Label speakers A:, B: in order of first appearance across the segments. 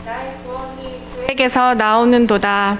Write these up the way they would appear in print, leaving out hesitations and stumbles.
A: 나의 구원이 그에게서 나오는도다.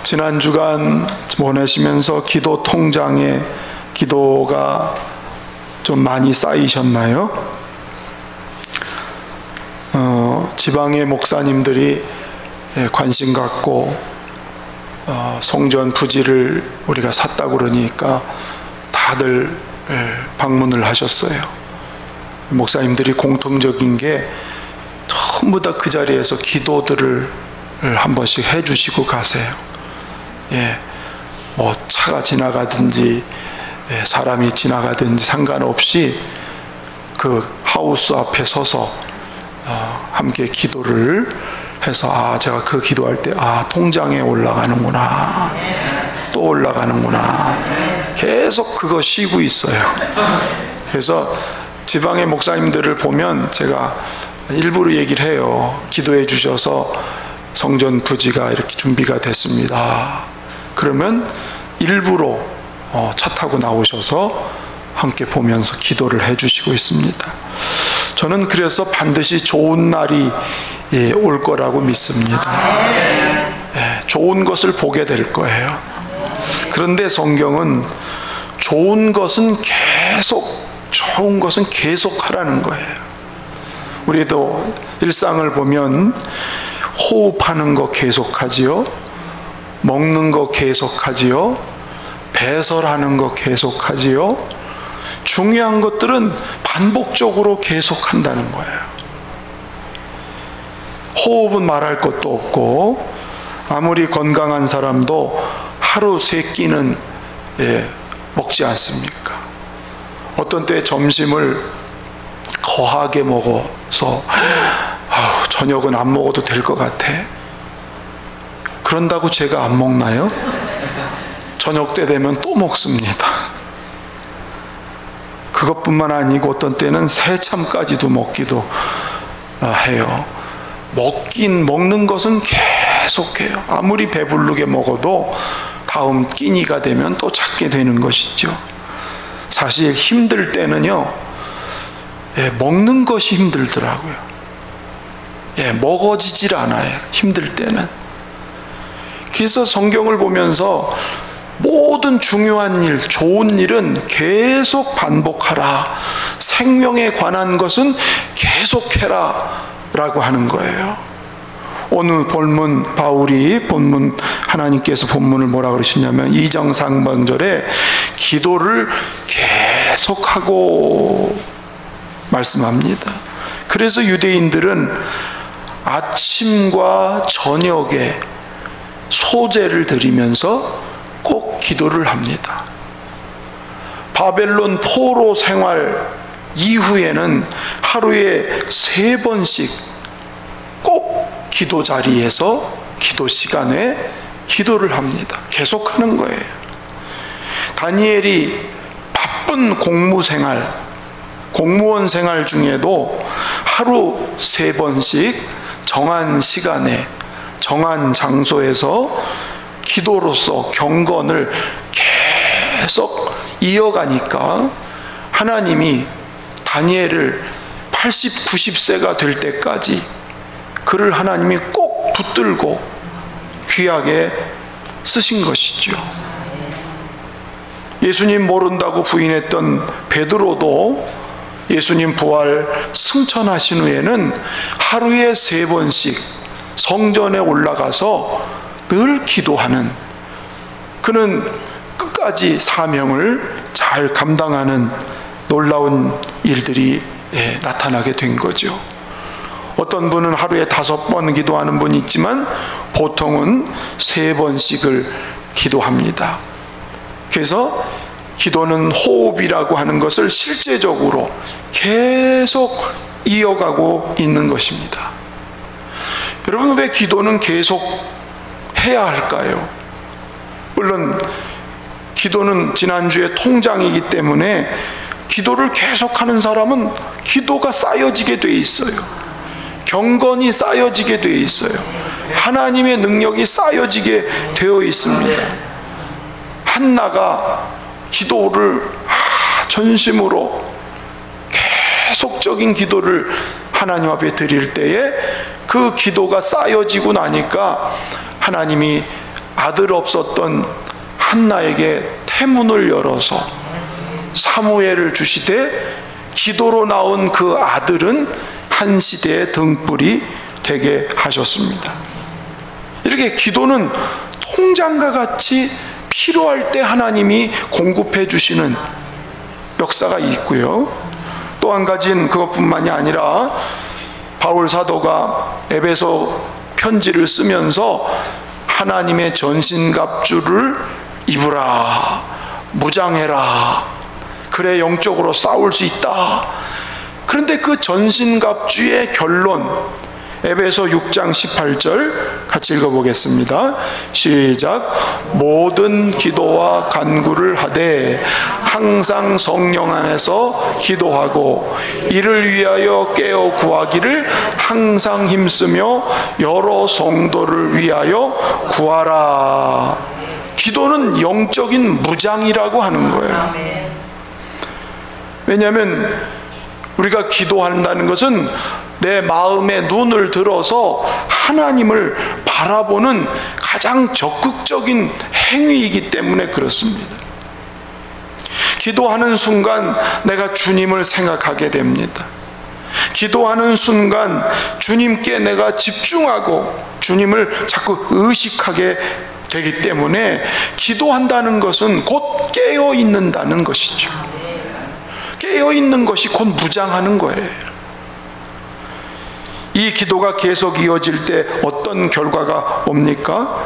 B: 지난 주간 보내시면서 기도 통장에 기도가 좀 많이 쌓이셨나요? 지방의 목사님들이 관심 갖고 성전 부지를 우리가 샀다고 그러니까 다들 방문을 하셨어요. 목사님들이 공통적인 게 전부 다 그 자리에서 기도들을 한 번씩 해주시고 가세요. 뭐 차가 지나가든지 사람이 지나가든지 상관없이 그 하우스 앞에 서서 함께 기도를 해서 제가 그 기도할 때 통장에 올라가는구나, 또 올라가는구나, 계속 그거 쉬고 있어요. 그래서 지방의 목사님들을 보면 제가 일부러 얘기를 해요. 기도해 주셔서 성전 부지가 이렇게 준비가 됐습니다. 그러면 일부러 차 타고 나오셔서 함께 보면서 기도를 해 주시고 있습니다. 저는 그래서 반드시 좋은 날이 올 거라고 믿습니다. 좋은 것을 보게 될 거예요. 그런데 성경은 좋은 것은 계속 하라는 거예요. 우리도 일상을 보면 호흡하는 거 계속하지요, 먹는 거 계속하지요, 배설하는 거 계속하지요. 중요한 것들은 반복적으로 계속한다는 거예요. 호흡은 말할 것도 없고 아무리 건강한 사람도 하루 3끼는 먹지 않습니까? 어떤 때 점심을 거하게 먹어서 저녁은 안 먹어도 될 것 같아. 그런다고 제가 안 먹나요? 저녁 때 되면 또 먹습니다. 그것뿐만 아니고 어떤 때는 새참까지도 먹기도 해요. 먹는 것은 계속해요. 아무리 배부르게 먹어도 다음 끼니가 되면 또 찾게 되는 것이죠. 사실 힘들 때는요, 먹는 것이 힘들더라고요. 먹어지질 않아요. 힘들 때는. 그래서 성경을 보면서 모든 중요한 일, 좋은 일은 계속 반복하라. 생명에 관한 것은 계속해라 라고 하는 거예요. 오늘 본문 하나님께서 본문을 뭐라 그러시냐면 2장 상반절에 기도를 계속하고 말씀합니다. 그래서 유대인들은 아침과 저녁에 소제를 드리면서 꼭 기도를 합니다. 바벨론 포로 생활 이후에는 하루에 3번씩 꼭 기도 자리에서 기도 시간에 기도를 합니다. 계속하는 거예요. 다니엘이 바쁜 공무원 생활 중에도 하루 3번씩 정한 시간에 정한 장소에서 기도로서 경건을 계속 이어가니까 하나님이 다니엘을 80, 90세가 될 때까지 그를 하나님이 꼭 붙들고 귀하게 쓰신 것이죠. 예수님 모른다고 부인했던 베드로도 예수님 부활 승천하신 후에는 하루에 3번씩 성전에 올라가서 늘 기도하는, 그는 끝까지 사명을 잘 감당하는 놀라운 일들이 나타나게 된 거죠. 어떤 분은 하루에 5번 기도하는 분이 있지만 보통은 3번씩을 기도합니다. 그래서 기도는 호흡이라고 하는 것을 실제적으로 계속 이어가고 있는 것입니다. 여러분, 왜 기도는 계속 해야 할까요? 물론 기도는 지난주에 통장이기 때문에 기도를 계속하는 사람은 기도가 쌓여지게 돼 있어요. 경건이 쌓여지게 돼 있어요. 하나님의 능력이 쌓여지게 되어 있습니다. 한나가 기도를 전심으로 계속적인 기도를 하나님 앞에 드릴 때에 그 기도가 쌓여지고 나니까 하나님이 아들 없었던 한나에게 태문을 열어서 사무엘을 주시되 기도로 나온 그 아들은 한 시대의 등불이 되게 하셨습니다. 이렇게 기도는 통장과 같이 필요할 때 하나님이 공급해 주시는 역사가 있고요. 또 한 가지는 그것뿐만이 아니라 바울 사도가 에베소 편지를 쓰면서 하나님의 전신갑주를 입으라, 무장해라, 그래 영적으로 싸울 수 있다. 그런데 그 전신갑주의 결론, 에베소 6장 18절 같이 읽어보겠습니다. 시작. 모든 기도와 간구를 하되 항상 성령 안에서 기도하고 이를 위하여 깨어 구하기를 항상 힘쓰며 여러 성도를 위하여 구하라. 기도는 영적인 무장이라고 하는 거예요. 왜냐하면 우리가 기도한다는 것은 내 마음의 눈을 들어서 하나님을 바라보는 가장 적극적인 행위이기 때문에 그렇습니다. 기도하는 순간 내가 주님을 생각하게 됩니다. 기도하는 순간 주님께 내가 집중하고 주님을 자꾸 의식하게 되기 때문에 기도한다는 것은 곧 깨어 있는다는 것이죠. 깨어 깨어있는 것이 곧 무장하는 거예요. 이 기도가 계속 이어질 때 어떤 결과가 옵니까?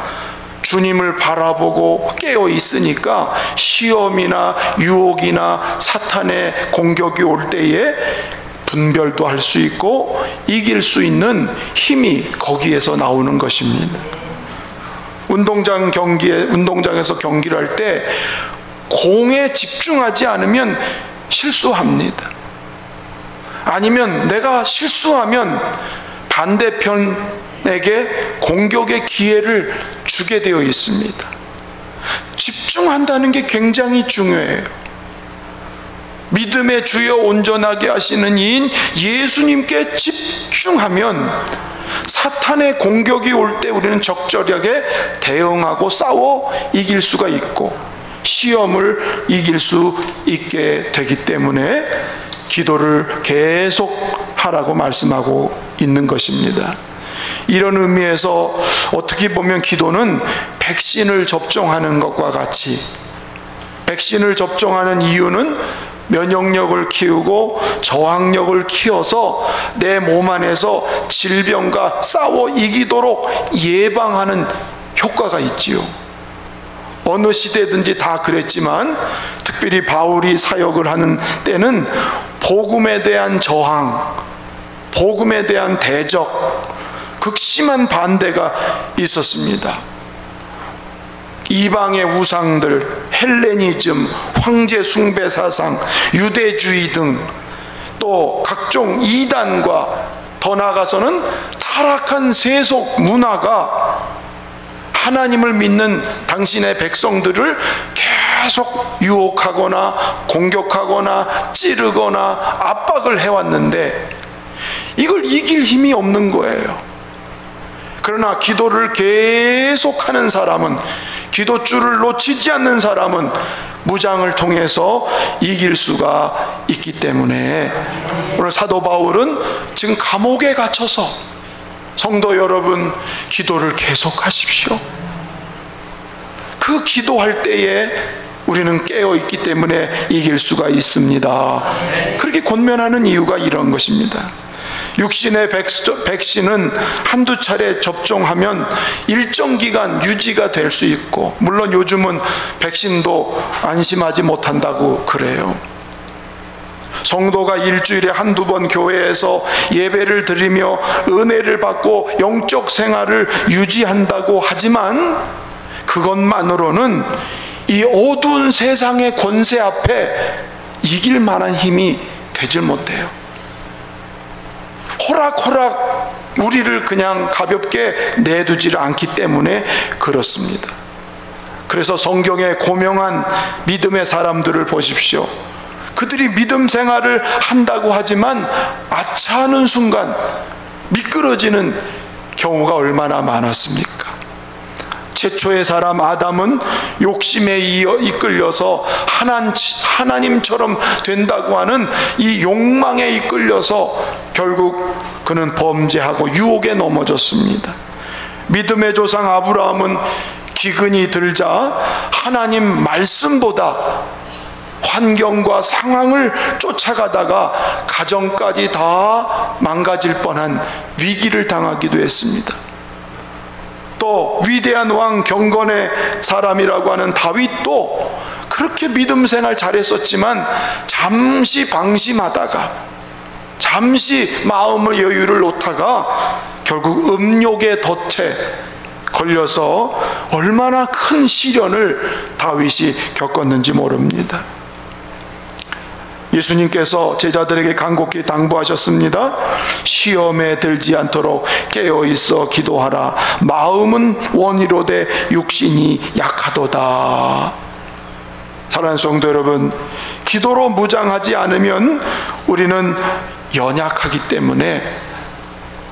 B: 주님을 바라보고 깨어 있으니까 시험이나 유혹이나 사탄의 공격이 올 때에 분별도 할 수 있고 이길 수 있는 힘이 거기에서 나오는 것입니다. 운동장에서 경기를 할 때 공에 집중하지 않으면 실수합니다. 아니면 내가 실수하면 반대편에게 공격의 기회를 주게 되어 있습니다. 집중한다는 게 굉장히 중요해요. 믿음의 주여 온전하게 하시는 이인 예수님께 집중하면 사탄의 공격이 올 때 우리는 적절하게 대응하고 싸워 이길 수가 있고 시험을 이길 수 있게 되기 때문에 기도를 계속 하라고 말씀하고 있는 것입니다. 이런 의미에서 어떻게 보면 기도는 백신을 접종하는 것과 같이, 백신을 접종하는 이유는 면역력을 키우고 저항력을 키워서 내 몸 안에서 질병과 싸워 이기도록 예방하는 효과가 있지요. 어느 시대든지 다 그랬지만 특별히 바울이 사역을 하는 때는 복음에 대한 저항, 복음에 대한 대적, 극심한 반대가 있었습니다. 이방의 우상들, 헬레니즘, 황제 숭배 사상, 유대주의 등 또 각종 이단과 더 나아가서는 타락한 세속 문화가 하나님을 믿는 당신의 백성들을 계속 유혹하거나 공격하거나 찌르거나 압박을 해왔는데 이걸 이길 힘이 없는 거예요. 그러나 기도를 계속하는 사람은, 기도줄을 놓치지 않는 사람은 무장을 통해서 이길 수가 있기 때문에 오늘 사도 바울은 지금 감옥에 갇혀서 성도 여러분 기도를 계속하십시오. 그 기도할 때에 우리는 깨어있기 때문에 이길 수가 있습니다. 그렇게 권면하는 이유가 이런 것입니다. 육신의 백신은 한두 차례 접종하면 일정 기간 유지가 될 수 있고, 물론 요즘은 백신도 안심하지 못한다고 그래요. 성도가 일주일에 한두 번 교회에서 예배를 드리며 은혜를 받고 영적 생활을 유지한다고 하지만 그것만으로는 이 어두운 세상의 권세 앞에 이길 만한 힘이 되질 못해요. 호락호락 우리를 그냥 가볍게 내두질 않기 때문에 그렇습니다. 그래서 성경에 고명한 믿음의 사람들을 보십시오. 그들이 믿음 생활을 한다고 하지만 아차하는 순간 미끄러지는 경우가 얼마나 많았습니까? 최초의 사람 아담은 욕심에 이끌려서 하나님처럼 된다고 하는 이 욕망에 이끌려서 결국 그는 범죄하고 유혹에 넘어졌습니다. 믿음의 조상 아브라함은 기근이 들자 하나님 말씀보다 환경과 상황을 쫓아가다가 가정까지 다 망가질 뻔한 위기를 당하기도 했습니다. 또 위대한 왕 경건의 사람이라고 하는 다윗도 그렇게 믿음 생활 잘했었지만 잠시 방심하다가, 잠시 마음의 여유를 놓다가 결국 음욕의 덫에 걸려서 얼마나 큰 시련을 다윗이 겪었는지 모릅니다. 예수님께서 제자들에게 간곡히 당부하셨습니다. 시험에 들지 않도록 깨어있어 기도하라. 마음은 원이로되 육신이 약하도다. 사랑하는 성도 여러분, 기도로 무장하지 않으면 우리는 연약하기 때문에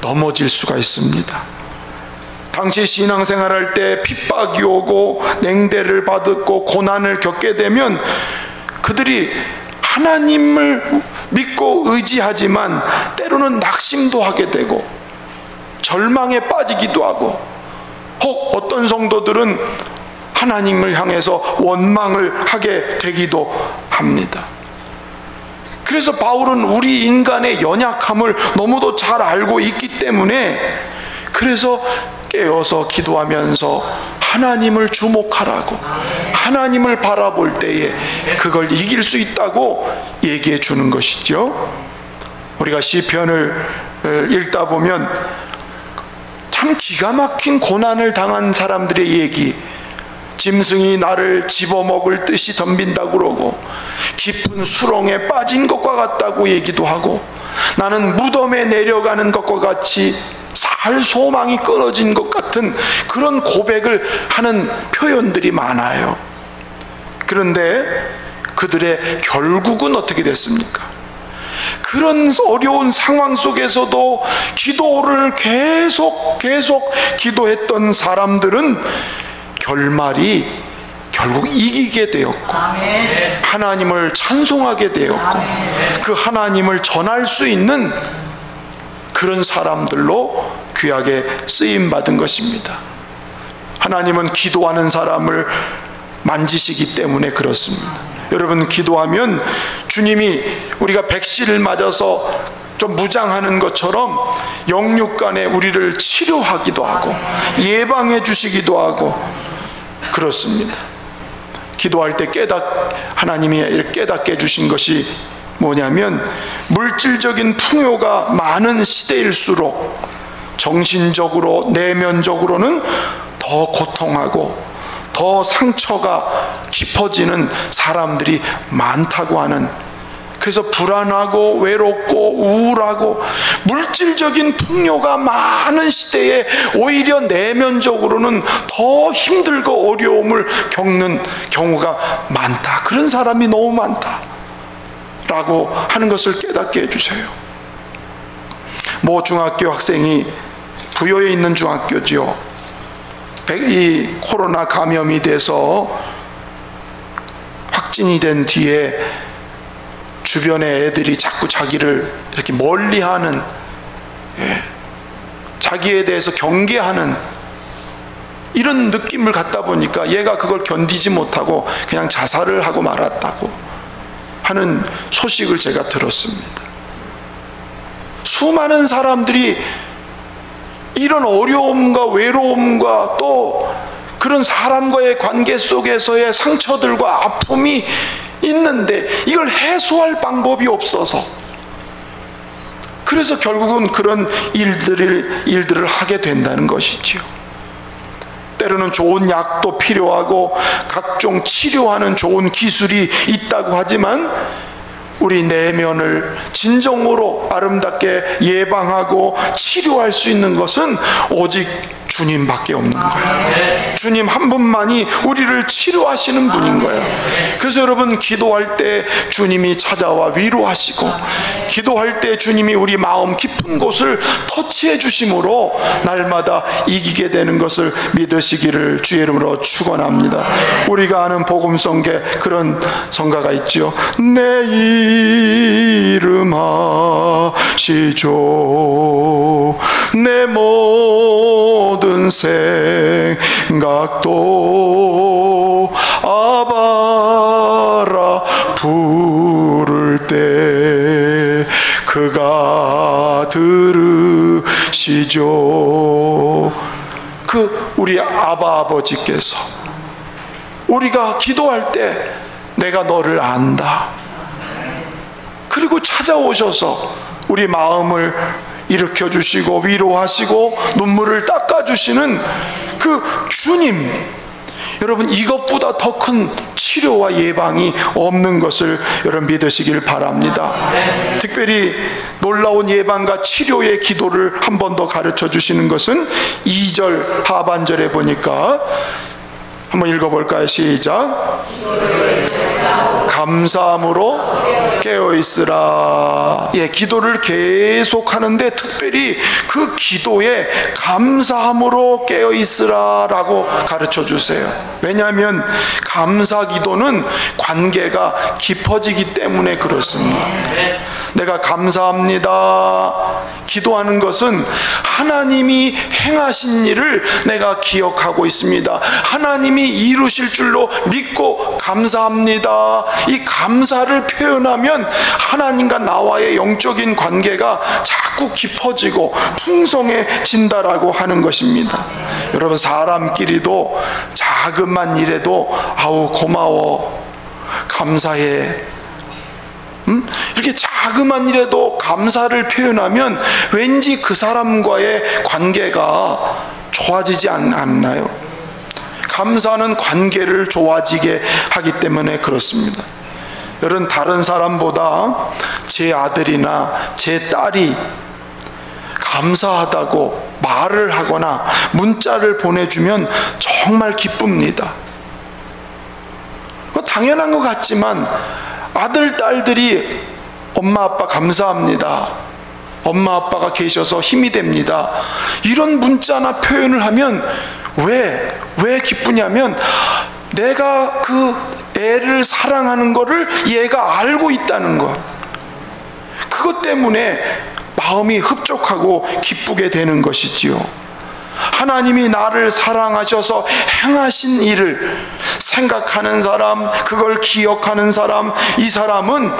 B: 넘어질 수가 있습니다. 당시 신앙생활할 때 핍박이 오고 냉대를 받고 고난을 겪게 되면 그들이 하나님을 믿고 의지하지만 때로는 낙심도 하게 되고 절망에 빠지기도 하고, 혹 어떤 성도들은 하나님을 향해서 원망을 하게 되기도 합니다. 그래서 바울은 우리 인간의 연약함을 너무도 잘 알고 있기 때문에 그래서 깨어서 기도하면서 하나님을 주목하라고, 하나님을 바라볼 때에 그걸 이길 수 있다고 얘기해 주는 것이죠. 우리가 시편을 읽다 보면 참 기가 막힌 고난을 당한 사람들의 얘기, 짐승이 나를 집어먹을 듯이 덤빈다고 그러고 깊은 수렁에 빠진 것과 같다고 얘기도 하고 나는 무덤에 내려가는 것과 같이 살 소망이 끊어진 것 같은 그런 고백을 하는 표현들이 많아요. 그런데 그들의 결국은 어떻게 됐습니까? 그런 어려운 상황 속에서도 기도를 계속 기도했던 사람들은 결말이 결국 이기게 되었고 하나님을 찬송하게 되었고 그 하나님을 전할 수 있는 그런 사람들로 귀하게 쓰임받은 것입니다. 하나님은 기도하는 사람을 만지시기 때문에 그렇습니다. 여러분, 기도하면 주님이 우리가 백신을 맞아서 좀 무장하는 것처럼 영육간에 우리를 치료하기도 하고 예방해 주시기도 하고 그렇습니다. 기도할 때 하나님이 이렇게 깨닫게 해주신 것이 뭐냐면 물질적인 풍요가 많은 시대일수록 정신적으로 내면적으로는 더 고통하고 더 상처가 깊어지는 사람들이 많다고 하는, 그래서 불안하고 외롭고 우울하고 물질적인 풍요가 많은 시대에 오히려 내면적으로는 더 힘들고 어려움을 겪는 경우가 많다. 그런 사람이 너무 많다 라고 하는 것을 깨닫게 해주세요. 모 중학교 학생이, 부여에 있는 중학교지요, 이 코로나 감염이 돼서 확진이 된 뒤에 주변의 애들이 자꾸 자기를 이렇게 멀리하는, 자기에 대해서 경계하는 이런 느낌을 갖다 보니까 얘가 그걸 견디지 못하고 그냥 자살을 하고 말았다고 하는 소식을 제가 들었습니다. 수많은 사람들이 이런 어려움과 외로움과 또 그런 사람과의 관계 속에서의 상처들과 아픔이 있는데 이걸 해소할 방법이 없어서, 그래서 결국은 그런 일들을 하게 된다는 것이지요. 때로는 좋은 약도 필요하고 각종 치료하는 좋은 기술이 있다고 하지만 우리 내면을 진정으로 아름답게 예방하고 치료할 수 있는 것은 오직 주님밖에 없는 거예요. 주님 한 분만이 우리를 치료하시는 분인 거예요. 그래서 여러분, 기도할 때 주님이 찾아와 위로하시고, 기도할 때 주님이 우리 마음 깊은 곳을 터치해 주심으로 날마다 이기게 되는 것을 믿으시기를 주의 이름으로 축원합니다. 우리가 아는 복음성계 그런 성가가 있죠. 내 이름 하시죠. 내 모든 생각도 아바라 부를 때 그가 들으시죠. 그 우리 아바 아버지께서 우리가 기도할 때 내가 너를 안다, 그리고 찾아오셔서 우리 마음을 일으켜 주시고 위로하시고 눈물을 닦아 주시는 그 주님, 여러분, 이것보다 더 큰 치료와 예방이 없는 것을 여러분 믿으시길 바랍니다. 특별히 놀라운 예방과 치료의 기도를 한 번 더 가르쳐 주시는 것은 2절 하반절에 보니까, 한번 읽어볼까요? 시작. 감사함으로 깨어있으라. 기도를 계속 하는데 특별히 그 기도에 감사함으로 깨어있으라 라고 가르쳐 주세요. 왜냐하면 감사 기도는 관계가 깊어지기 때문에 그렇습니다. 내가 감사합니다 기도하는 것은 하나님이 행하신 일을 내가 기억하고 있습니다. 하나님이 이루실 줄로 믿고 감사합니다. 이 감사를 표현하면 하나님과 나와의 영적인 관계가 자꾸 깊어지고 풍성해진다라고 하는 것입니다. 여러분, 사람끼리도 자그만 일에도 아우 고마워, 감사해, 이렇게 자그만 일에도 감사를 표현하면 왠지 그 사람과의 관계가 좋아지지 않나요? 감사는 관계를 좋아지게 하기 때문에 그렇습니다. 여러분, 다른 사람보다 제 아들이나 제 딸이 감사하다고 말을 하거나 문자를 보내주면 정말 기쁩니다. 당연한 것 같지만 아들, 딸들이 엄마, 아빠 감사합니다, 엄마, 아빠가 계셔서 힘이 됩니다, 이런 문자나 표현을 하면 왜 기쁘냐면 내가 그 애를 사랑하는 것을 얘가 알고 있다는 것, 그것 때문에 마음이 흡족하고 기쁘게 되는 것이지요. 하나님이 나를 사랑하셔서 행하신 일을 생각하는 사람, 그걸 기억하는 사람, 이 사람은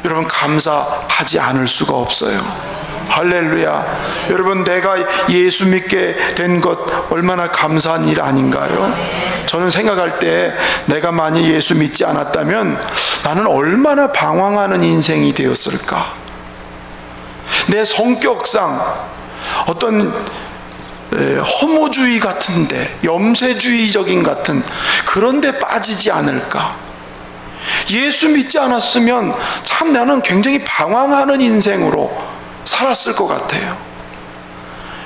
B: 여러분 감사하지 않을 수가 없어요. 할렐루야. 여러분, 내가 예수 믿게 된 것 얼마나 감사한 일 아닌가요? 저는 생각할 때 내가 만약 예수 믿지 않았다면 나는 얼마나 방황하는 인생이 되었을까. 내 성격상 어떤 허무주의 같은데, 염세주의적인 같은 그런 데 빠지지 않을까. 예수 믿지 않았으면 참 나는 굉장히 방황하는 인생으로 살았을 것 같아요.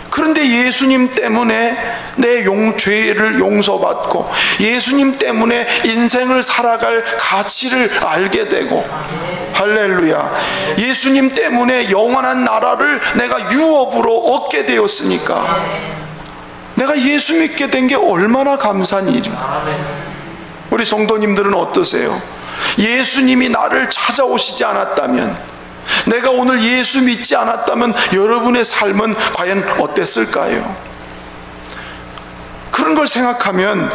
B: 그런데 예수님 때문에 내 죄를 용서받고 예수님 때문에 인생을 살아갈 가치를 알게 되고, 할렐루야, 예수님 때문에 영원한 나라를 내가 유업으로 얻게 되었으니까 내가 예수 믿게 된 게 얼마나 감사한 일입니다. 우리 성도님들은 어떠세요? 예수님이 나를 찾아오시지 않았다면, 내가 오늘 예수 믿지 않았다면 여러분의 삶은 과연 어땠을까요? 그런 걸 생각하면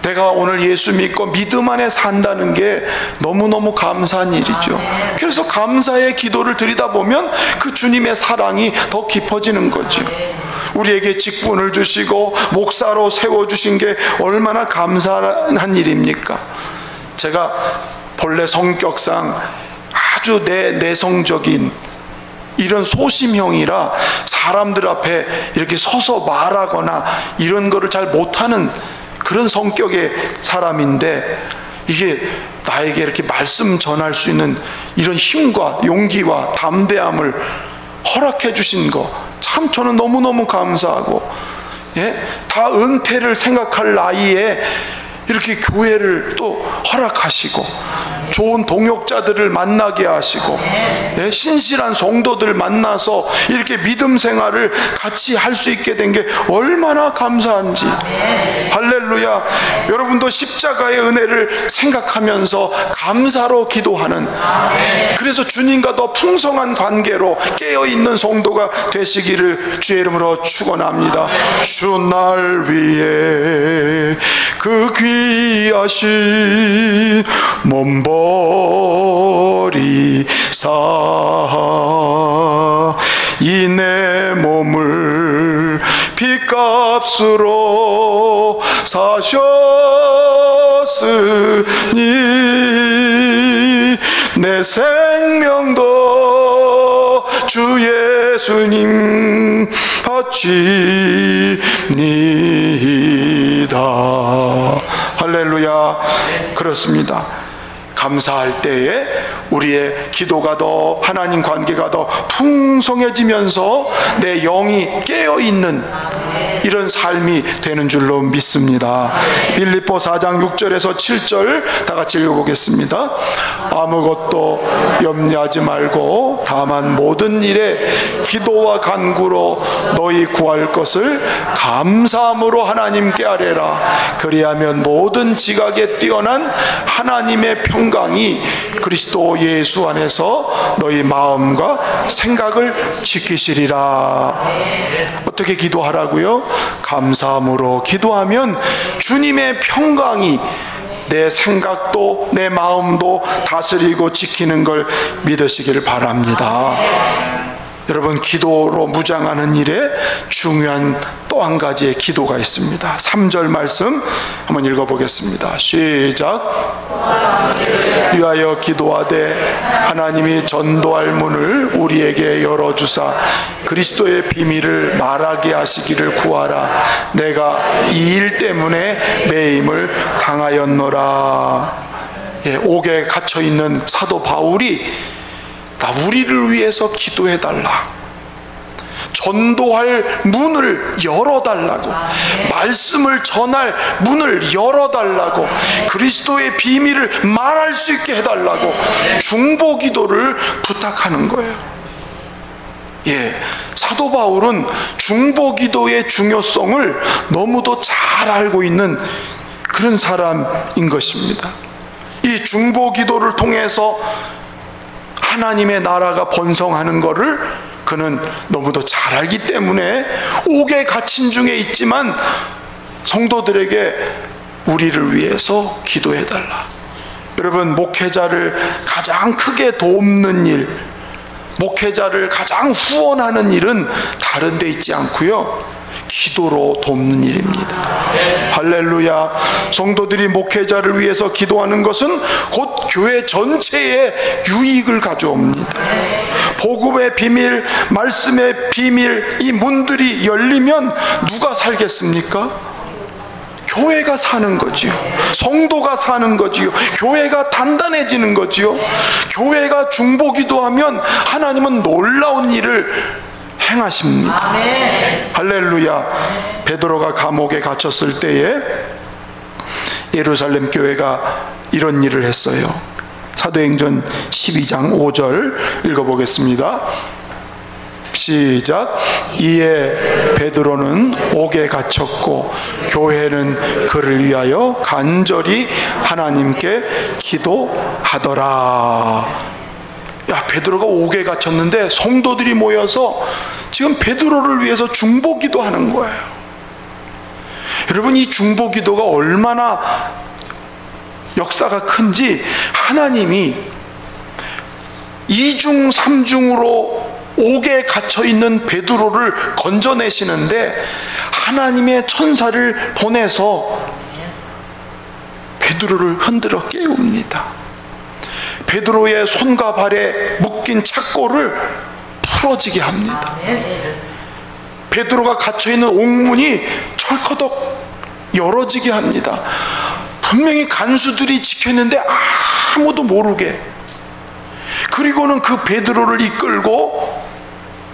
B: 내가 오늘 예수 믿고 믿음 안에 산다는 게 너무너무 감사한 일이죠. 그래서 감사의 기도를 드리다 보면 그 주님의 사랑이 더 깊어지는 거죠. 우리에게 직분을 주시고 목사로 세워주신 게 얼마나 감사한 일입니까? 제가 본래 성격상 아주 내성적인 이런 소심형이라 사람들 앞에 이렇게 서서 말하거나 이런 거를 잘 못하는 그런 성격의 사람인데, 이게 나에게 이렇게 말씀 전할 수 있는 이런 힘과 용기와 담대함을 허락해 주신 거 참 저는 너무너무 감사하고, 다 은퇴를 생각할 나이에 이렇게 교회를 또 허락하시고 좋은 동역자들을 만나게 하시고 신실한 성도들 만나서 이렇게 믿음 생활을 같이 할 수 있게 된 게 얼마나 감사한지. 할렐루야. 여러분도 십자가의 은혜를 생각하면서 감사로 기도하는, 그래서 주님과 더 풍성한 관계로 깨어있는 성도가 되시기를 주의 이름으로 축원합니다. 주 날 위해 그 귀하신 몸버리사 이 내 몸을 핏값으로 사셨으니 내 생명도 주 예수님 바칩니다. 할렐루야. 그렇습니다. 감사할 때에 우리의 기도가 더, 하나님 관계가 더 풍성해지면서 내 영이 깨어있는 이런 삶이 되는 줄로 믿습니다. 빌립보 4장 6절에서 7절 다 같이 읽어보겠습니다. 아무것도 염려하지 말고 다만 모든 일에 기도와 간구로 너희 구할 것을 감사함으로 하나님께 아뢰라. 그리하면 모든 지각에 뛰어난 하나님의 평강이 그리스도 예수 안에서 너희 마음과 생각을 지키시리라. 어떻게 기도하라고요? 감사함으로 기도하면 주님의 평강이 내 생각도 내 마음도 다스리고 지키는 걸 믿으시길 바랍니다. 여러분, 기도로 무장하는 일에 중요한 또 한 가지의 기도가 있습니다. 3절 말씀 한번 읽어보겠습니다. 시작. 위하여 기도하되 하나님이 전도할 문을 우리에게 열어주사 그리스도의 비밀을 말하게 하시기를 구하라. 내가 이 일 때문에 매임을 당하였노라. 옥에 갇혀있는 사도 바울이 우리를 위해서 기도해달라, 전도할 문을 열어달라고, 말씀을 전할 문을 열어달라고, 그리스도의 비밀을 말할 수 있게 해달라고 중보기도를 부탁하는 거예요. 사도 바울은 중보기도의 중요성을 너무도 잘 알고 있는 그런 사람인 것입니다. 이 중보기도를 통해서 하나님의 나라가 번성하는 것을 그는 너무도 잘 알기 때문에 옥에 갇힌 중에 있지만 성도들에게 우리를 위해서 기도해달라. 여러분, 목회자를 가장 크게 돕는 일, 목회자를 가장 후원하는 일은 다른 데 있지 않고요, 기도로 돕는 일입니다. 할렐루야. 성도들이 목회자를 위해서 기도하는 것은 곧 교회 전체에 유익을 가져옵니다. 복음의 비밀, 말씀의 비밀, 이 문들이 열리면 누가 살겠습니까? 교회가 사는 거지요. 성도가 사는 거지요. 교회가 단단해지는 거지요. 교회가 중보기도하면 하나님은 놀라운 일을 행하십니다. 아멘. 할렐루야. 베드로가 감옥에 갇혔을 때에 예루살렘 교회가 이런 일을 했어요. 사도행전 12장 5절 읽어보겠습니다. 시작. 이에 베드로는 옥에 갇혔고 교회는 그를 위하여 간절히 하나님께 기도하더라. 베드로가 옥에 갇혔는데 성도들이 모여서 지금 베드로를 위해서 중보기도 하는 거예요. 여러분, 이 중보기도가 얼마나 역사가 큰지, 하나님이 2중 3중으로 옥에 갇혀있는 베드로를 건져내시는데 하나님의 천사를 보내서 베드로를 흔들어 깨웁니다. 베드로의 손과 발에 묶인 착고를 풀어지게 합니다. 베드로가 갇혀있는 옥문이 철커덕 열어지게 합니다. 분명히 간수들이 지켰는데 아무도 모르게. 그리고는 그 베드로를 이끌고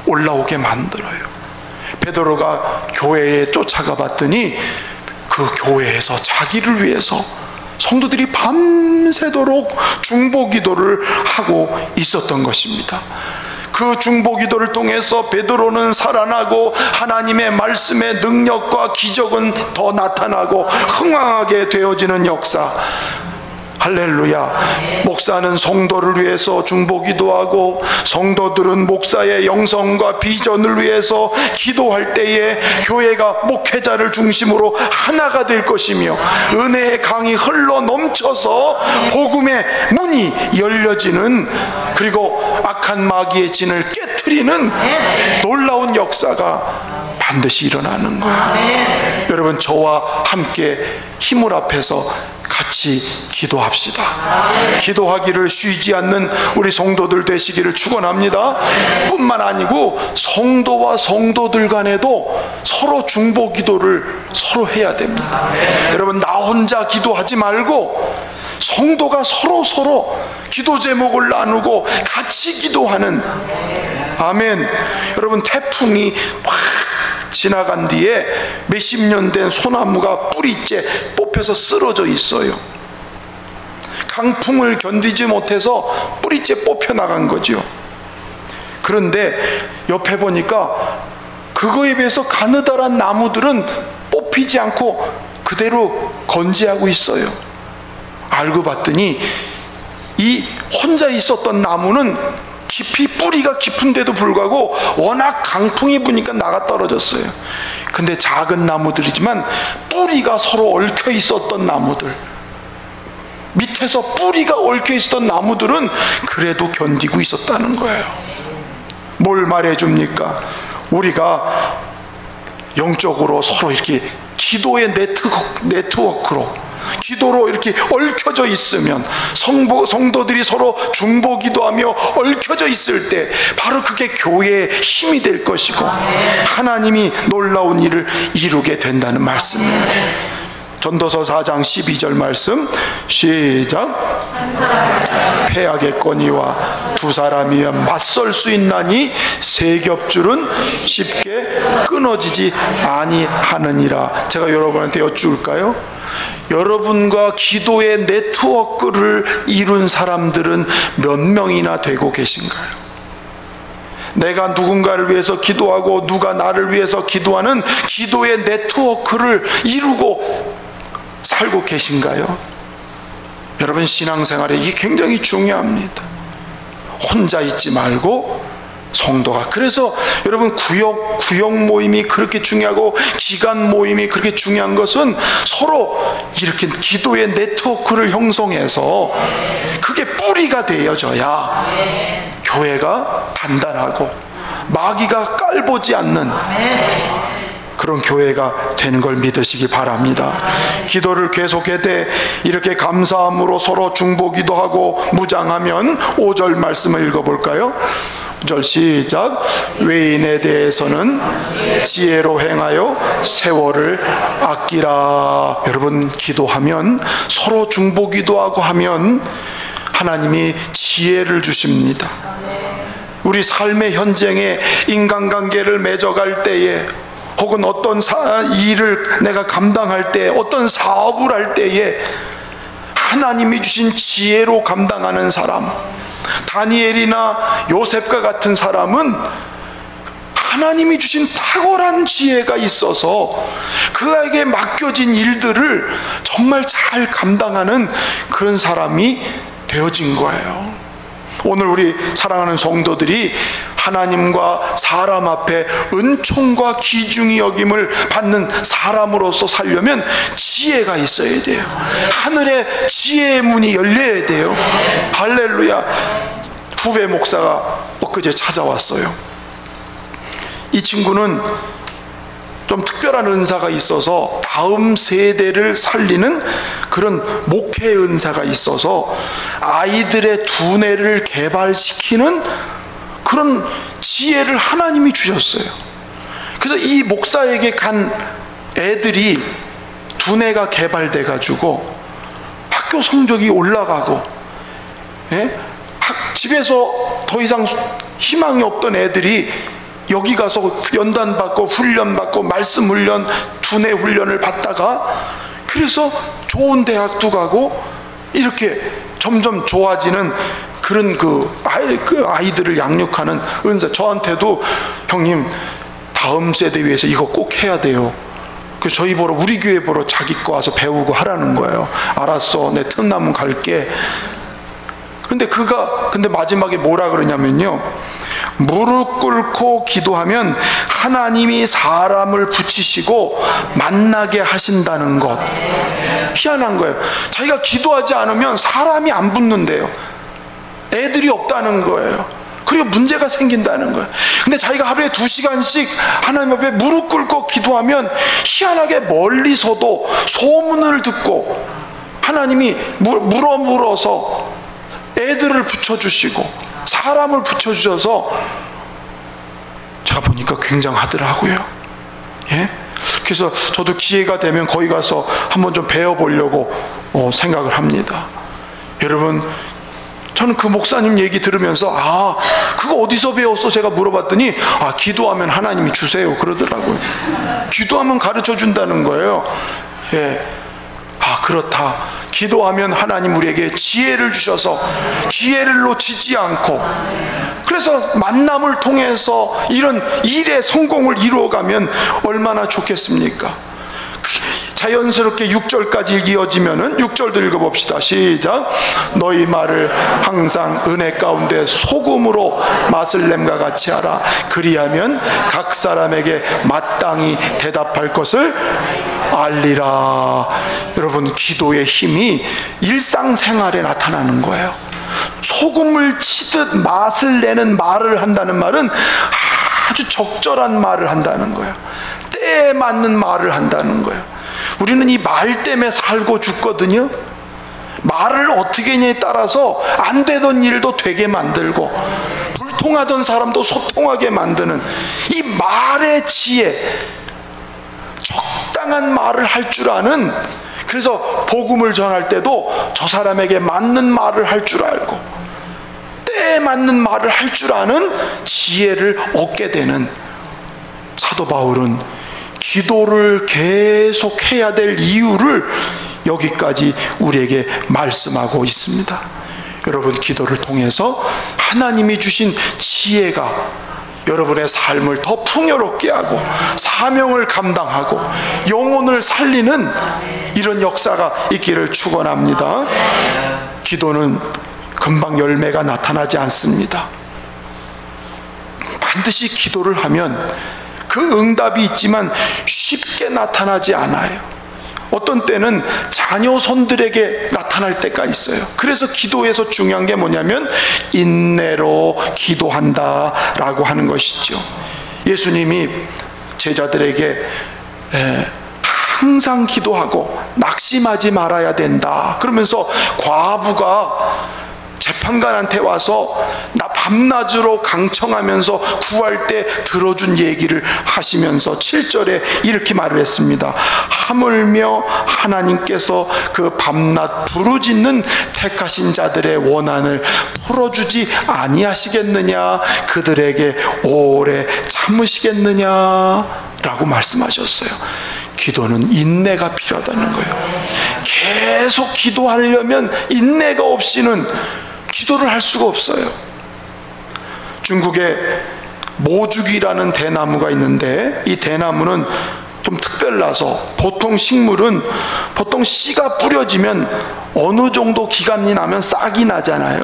B: 올라오게 만들어요. 베드로가 교회에 쫓아가 봤더니 그 교회에서 자기를 위해서 성도들이 밤새도록 중보기도를 하고 있었던 것입니다. 그 중보기도를 통해서 베드로는 살아나고 하나님의 말씀의 능력과 기적은 더 나타나고 흥황하게 되어지는 역사. 할렐루야. 목사는 성도를 위해서 중보기도하고 성도들은 목사의 영성과 비전을 위해서 기도할 때에 교회가 목회자를 중심으로 하나가 될 것이며 은혜의 강이 흘러 넘쳐서 복음의 문이 열려지는, 그리고 악한 마귀의 진을 깨트리는 놀라운 역사가 반드시 일어나는 거예요. 여러분, 저와 함께 힘을 합해서 같이 기도합시다. 기도하기를 쉬지 않는 우리 성도들 되시기를 축원합니다. 뿐만 아니고 성도와 성도들 간에도 서로 중보 기도를 서로 해야 됩니다. 여러분, 나 혼자 기도하지 말고 성도가 서로 기도 제목을 나누고 같이 기도하는. 아멘. 여러분, 태풍이 확 지나간 뒤에 몇십 년 된 소나무가 뿌리째 뽑혀서 쓰러져 있어요. 강풍을 견디지 못해서 뿌리째 뽑혀 나간 거죠. 그런데 옆에 보니까 그거에 비해서 가느다란 나무들은 뽑히지 않고 그대로 건재하고 있어요. 알고 봤더니 이 혼자 있었던 나무는 깊이 뿌리가 깊은데도 불구하고 워낙 강풍이 부니까 나가 떨어졌어요. 근데 작은 나무들이지만 뿌리가 서로 얽혀 있었던 나무들, 밑에서 뿌리가 얽혀 있었던 나무들은 그래도 견디고 있었다는 거예요. 뭘 말해줍니까? 우리가 영적으로 서로 이렇게 기도의 네트워크로, 기도로 이렇게 얽혀져 있으면, 성도들이 서로 중보 기도하며 얽혀져 있을 때 바로 그게 교회의 힘이 될 것이고 하나님이 놀라운 일을 이루게 된다는 말씀이에요. 전도서 4장 12절 말씀 시작. 패하겠거니와 두 사람이면 맞설 수 있나니 세 겹줄은 쉽게 끊어지지 아니하느니라. 제가 여러분한테 여쭐까요? 여러분과 기도의 네트워크를 이룬 사람들은 몇 명이나 되고 계신가요? 내가 누군가를 위해서 기도하고 누가 나를 위해서 기도하는 기도의 네트워크를 이루고 살고 계신가요? 여러분, 신앙생활에 이게 굉장히 중요합니다. 혼자 있지 말고 성도가, 그래서 여러분 구역 모임이 그렇게 중요하고 기간 모임이 그렇게 중요한 것은 서로 이렇게 기도의 네트워크를 형성해서 그게 뿌리가 되어져야 교회가 단단하고 마귀가 깔보지 않는 그런 교회가 되는 걸 믿으시기 바랍니다. 기도를 계속해야 돼. 이렇게 감사함으로 서로 중보기도 하고 무장하면 5절 말씀을 읽어볼까요? 5절 시작. 외인에 대해서는 지혜로 행하여 세월을 아끼라. 여러분, 기도하면 서로 중보기도하고 하면 하나님이 지혜를 주십니다. 우리 삶의 현장에 인간관계를 맺어갈 때에, 혹은 어떤 일을 내가 감당할 때, 어떤 사업을 할 때에 하나님이 주신 지혜로 감당하는 사람, 다니엘이나 요셉과 같은 사람은 하나님이 주신 탁월한 지혜가 있어서 그에게 맡겨진 일들을 정말 잘 감당하는 그런 사람이 되어진 거예요. 오늘 우리 사랑하는 성도들이 하나님과 사람 앞에 은총과 귀중히 여김을 받는 사람으로서 살려면 지혜가 있어야 돼요. 하늘의 지혜의 문이 열려야 돼요. 할렐루야. 후배 목사가 엊그제 찾아왔어요. 이 친구는 좀 특별한 은사가 있어서 다음 세대를 살리는 그런 목회 은사가 있어서 아이들의 두뇌를 개발시키는 그런 지혜를 하나님이 주셨어요. 그래서 이 목사에게 간 애들이 두뇌가 개발돼 가지고 학교 성적이 올라가고, 집에서 더 이상 희망이 없던 애들이 여기 가서 연단 받고 훈련 받고 말씀 훈련, 두뇌 훈련을 받다가 그래서 좋은 대학도 가고 이렇게 점점 좋아지는 그런 그 아이들을 양육하는 은사. 저한테도 형님 다음 세대 위해서 이거 꼭 해야 돼요. 그래서 저희 보러, 우리 교회 보러 자기 거 와서 배우고 하라는 거예요. 알았어, 내 틈나면 갈게. 근데 마지막에 뭐라 그러냐면요, 무릎 꿇고 기도하면 하나님이 사람을 붙이시고 만나게 하신다는 것. 희한한 거예요. 자기가 기도하지 않으면 사람이 안 붙는데요. 애들이 없다는 거예요. 그리고 문제가 생긴다는 거예요. 근데 자기가 하루에 2시간씩 하나님 앞에 무릎 꿇고 기도하면 희한하게 멀리서도 소문을 듣고 하나님이 물어서 애들을 붙여주시고 사람을 붙여주셔서 제가 보니까 굉장하더라고요. 그래서 저도 기회가 되면 거기 가서 한번 좀 배워보려고 생각을 합니다. 여러분, 저는 그 목사님 얘기 들으면서 그거 어디서 배웠어? 제가 물어봤더니 기도하면 하나님이 주세요 그러더라고요. 기도하면 가르쳐 준다는 거예요. 예. 그렇다. 기도하면 하나님 우리에게 지혜를 주셔서 기회를 놓치지 않고, 그래서 만남을 통해서 이런 일의 성공을 이루어가면 얼마나 좋겠습니까? 자연스럽게 6절까지 이어지면은 6절도 읽어봅시다. 시작. 너희 말을 항상 은혜 가운데 소금으로 맛을 냄과 같이 하라. 그리하면 각 사람에게 마땅히 대답할 것을 알리라. 여러분, 기도의 힘이 일상생활에 나타나는 거예요. 소금을 치듯 맛을 내는 말을 한다는 말은 아주 적절한 말을 한다는 거예요. 때에 맞는 말을 한다는 거예요. 우리는 이 말 때문에 살고 죽거든요. 말을 어떻게 하냐에 따라서 안 되던 일도 되게 만들고, 불통하던 사람도 소통하게 만드는 이 말의 지혜, 적당한 말을 할 줄 아는, 그래서 복음을 전할 때도 저 사람에게 맞는 말을 할 줄 알고 때에 맞는 말을 할 줄 아는 지혜를 얻게 되는, 사도 바울은 기도를 계속 해야 될 이유를 여기까지 우리에게 말씀하고 있습니다. 여러분, 기도를 통해서 하나님이 주신 지혜가 여러분의 삶을 더 풍요롭게 하고 사명을 감당하고 영혼을 살리는 이런 역사가 있기를 축원합니다. 기도는 금방 열매가 나타나지 않습니다. 반드시 기도를 하면 그 응답이 있지만 쉽게 나타나지 않아요. 어떤 때는 자녀손들에게 나타날 때가 있어요. 그래서 기도에서 중요한 게 뭐냐면 인내로 기도한다 라고 하는 것이죠. 예수님이 제자들에게 항상 기도하고 낙심하지 말아야 된다 그러면서 과부가 재판관한테 와서 나 밤낮으로 강청하면서 구할 때 들어준 얘기를 하시면서 7절에 이렇게 말을 했습니다. 하물며 하나님께서 그 밤낮 부르짖는 택하신 자들의 원한을 풀어주지 아니하시겠느냐, 그들에게 오래 참으시겠느냐 라고 말씀하셨어요. 기도는 인내가 필요하다는 거예요. 계속 기도하려면 인내가 없이는 기도를 할 수가 없어요. 중국에 모죽이라는 대나무가 있는데, 이 대나무는 좀 특별나서 보통 식물은 보통 씨가 뿌려지면 어느 정도 기간이 나면 싹이 나잖아요.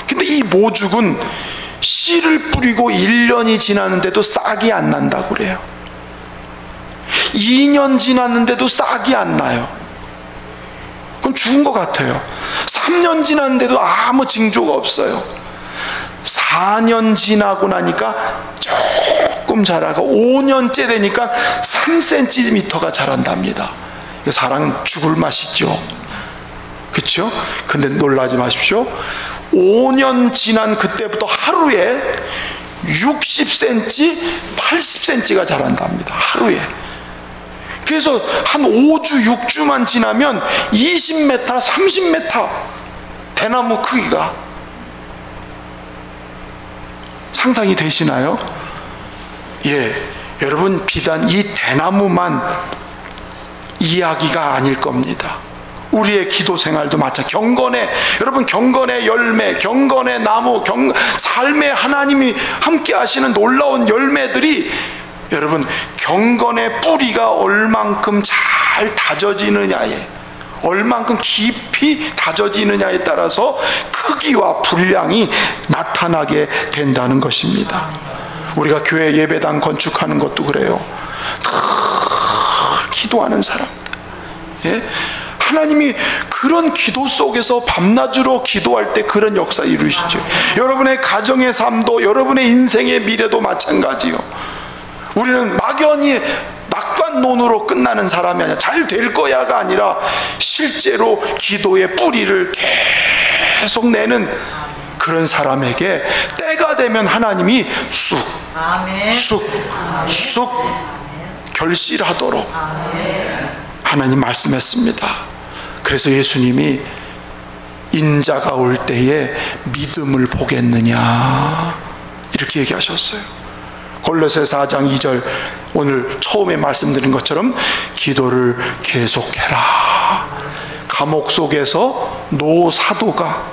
B: 근데 이 모죽은 씨를 뿌리고 1년이 지났는데도 싹이 안 난다고 그래요. 2년 지났는데도 싹이 안 나요. 그럼 죽은 것 같아요. 3년 지났는데도 아무 징조가 없어요. 4년 지나고 나니까 조금 자라고 5년째 되니까 3cm가 자란답니다. 사랑은 죽을 맛이죠. 그렇죠? 근데 놀라지 마십시오. 5년 지난 그때부터 하루에 60cm, 80cm가 자란답니다. 하루에. 그래서 한 5주, 6주만 지나면 20m, 30m 대나무 크기가 상상이 되시나요? 예, 여러분, 비단 이 대나무만 이야기가 아닐 겁니다. 우리의 기도 생활도 마찬가지. 경건의, 여러분, 경건의 열매, 경건의 나무, 삶에 하나님이 함께 하시는 놀라운 열매들이, 여러분, 경건의 뿌리가 얼만큼 잘 다져지느냐에, 얼만큼 깊이 다져지느냐에 따라서 크기와 분량이 나타나게 된다는 것입니다. 우리가 교회 예배당 건축하는 것도 그래요. 기도하는 사람들, 예? 하나님이 그런 기도 속에서 밤낮으로 기도할 때 그런 역사 이루시죠. 여러분의 가정의 삶도, 여러분의 인생의 미래도 마찬가지요. 우리는 막연히 낙관론으로 끝나는 사람이 아니라 잘 될 거야가 아니라 실제로 기도의 뿌리를 계속 내는 그런 사람에게 때가 되면 하나님이 쑥 결실하도록 하나님 말씀했습니다. 그래서 예수님이 인자가 올 때에 믿음을 보겠느냐, 이렇게 얘기하셨어요. 골로새 4장 2절, 오늘 처음에 말씀드린 것처럼 기도를 계속해라. 감옥 속에서 노사도가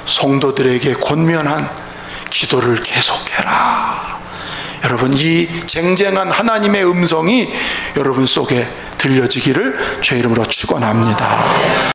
B: 성도들에게 권면한 기도를 계속해라. 여러분, 이 쟁쟁한 하나님의 음성이 여러분 속에 들려지기를 주의 이름으로 축원합니다.